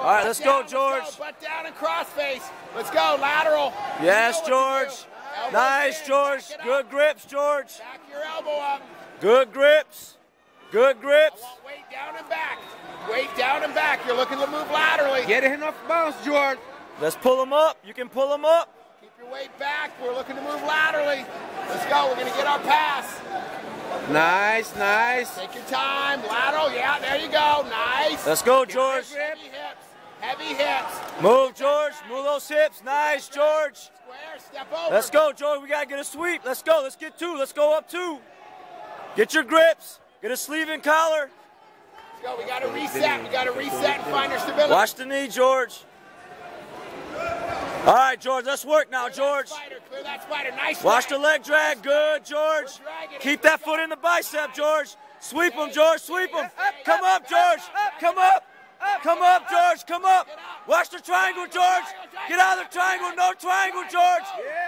All right, let's go, George. Butt down and cross face. Let's go, lateral. Yes, George. Nice, George. Good grips, George. Back your elbow up. Good grips. Good grips. I want weight down and back. Weight down and back. You're looking to move laterally. Get it enough bounce, George. Let's pull them up. You can pull them up. Keep your weight back. We're looking to move laterally. Let's go. We're going to get our pass. Nice, nice. Take your time. Lateral. Yeah, there you go. Nice. Let's go, George. Heavy hips. Heavy hips. Move, George. Move those hips. Nice, George. Square. Step over. Let's go, George. We got to get a sweep. Let's go. Let's get two. Let's go up two. Get your grips. Get a sleeve and collar. Let's go. We got to reset. We got to reset and find our stability. Watch the knee, George. All right, George. Let's work now, George. Clear that spider. Nice. Watch the leg drag. Good, George. Keep that foot in the bicep, George. Sweep him, George. Sweep him. Come up, George. Come up. Come up, George. Come up. Watch the triangle, George. Get out of the triangle. No triangle, George.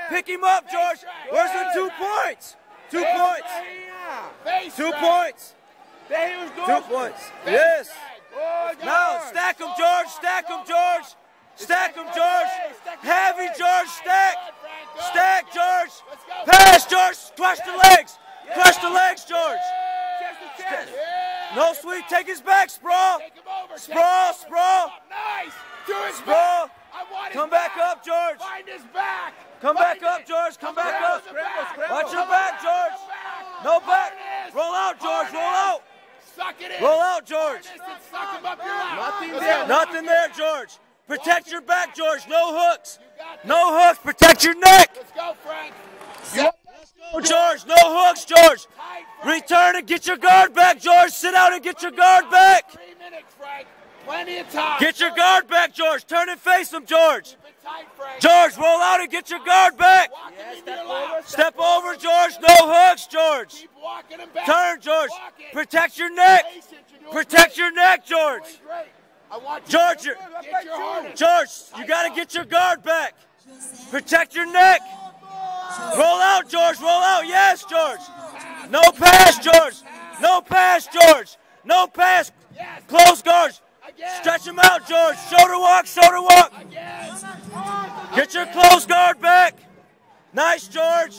Pick him up, George. Where's the 2 points? 2 points. 2 points. 2 points. Yes. Now, stack him, George. Stack him, George. Stack him, George. Heavy, George. Stack. Stack, George. Pass, George. Crush the legs. Crush the legs, George. No sweep. Take his back. Sprawl. Sprawl. Sprawl. Nice. Do his Sprawl. back. Come back up, George. Find his back. Come back up, George. Come back up. Watch your back, George. No back. Roll out, George. Roll out. Suck it in. Roll out, George. Suck him up your lat. Nothing there. Nothing there, George. Protect your back, George. No hooks. No hooks. Protect your neck. Let's go, Frank. Let's go, George. No hooks, George. Return and get your guard back, George. Sit down and get your guard back. 3 minutes, Frank. Plenty of time. Get your guard back, George. Turn and face him, George. Keep it tight, Frank. George, roll out and get your guard back. Step over, George. No hooks, George. Keep walking him back. Turn, George. Walk it. Protect your neck. Face it. You're doing Protect great. your neck, George. Doing great. I want you George, to get your harness. George, you got to get your guard back. Protect your neck. Roll out, George. Roll out. Yes, George. No pass, George. No pass, George. No pass. Close guards. Stretch him out, George. Shoulder walk, shoulder walk. Get your close guard back. Nice, George.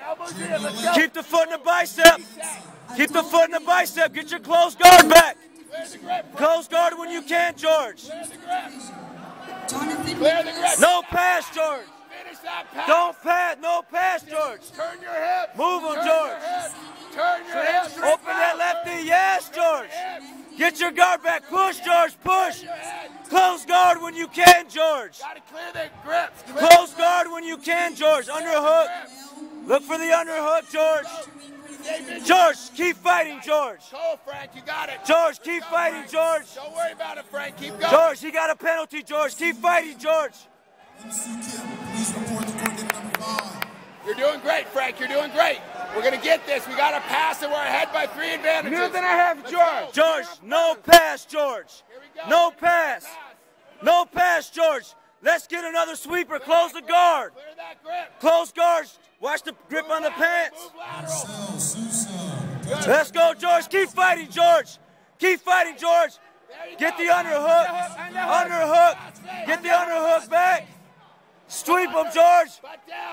Elbows in. Let's go. Keep the foot in the bicep. Keep the foot in the bicep. Get your close guard back. Clear the grip. Close guard when you can, George. Clear the grip. Clear the grip. No pass, George. Finish that pass. Don't pass. No pass, George. Turn your hips. Move him, Turn George. your hips. Turn your hips. Open that left knee. Yes, George. Get your guard back. Push, George. Push. Close guard when you can, George. Got to clear the grips. Close guard when you can, George. Underhook. Look for the underhook, George. George, keep fighting, George. Go, Frank. You got it. George, keep fighting, George. Don't worry about it, Frank. Keep going. George, he got a penalty, George. Keep fighting, George. You're doing great, Frank. You're doing great. We're going to get this. We got to pass and we're ahead by 3 advantages. Minute and a half, George. George, no pass, George. Here we go. No pass. No pass, George. Let's get another sweeper. Close the guard. Clear that grip. Close guards. Watch the grip on the pants. Move lateral. Let's go, George. Keep fighting, George. Keep fighting, George. Get the underhook. Underhook. Get the underhook back. Sweep him, George.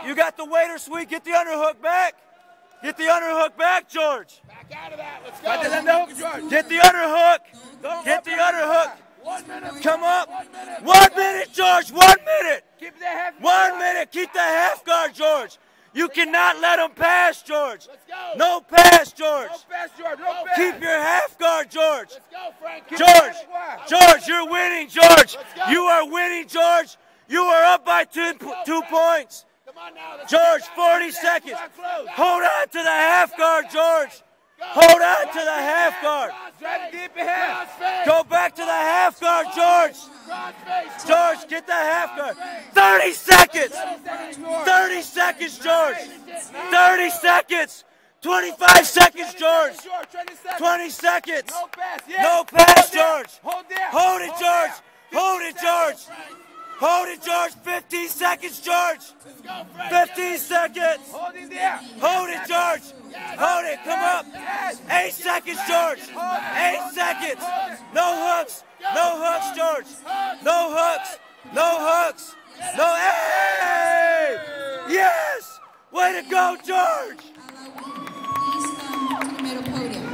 You got the waiter sweep. Get the underhook back. Get the underhook back, George. Back out of that. Let's go. Get the underhook. Get the underhook. 1 minute. Come up. 1 minute, George. 1 minute. Keep the half. 1 minute. Keep the half guard, George. You cannot let him pass, George. Let's go. No pass, George. No pass, George. No pass. Keep your half guard, George. Let's go, Frank. George, you're winning, George. You are winning, George. You are up by 2 points. Come on now. George, 40 seconds. Hold on to the half guard, George. Hold on to the half guard. Go back to the half guard, George. George, get the half guard. 30 seconds. 30 seconds, George. 30 seconds. 25 seconds, George. 20 seconds. No pass, George. Hold it, George. Hold it, George. Hold it, George. 15 seconds, George. 15 seconds. Hold it, George. Hold it. Come up. 8 seconds, George. 8 seconds. No hooks. No hooks, George. No hooks. No hooks. No. Hey! Yes! Way to go, George! Please come to the middle podium.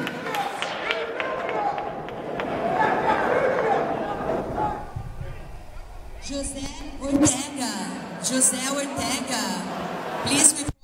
José Ortega. Please.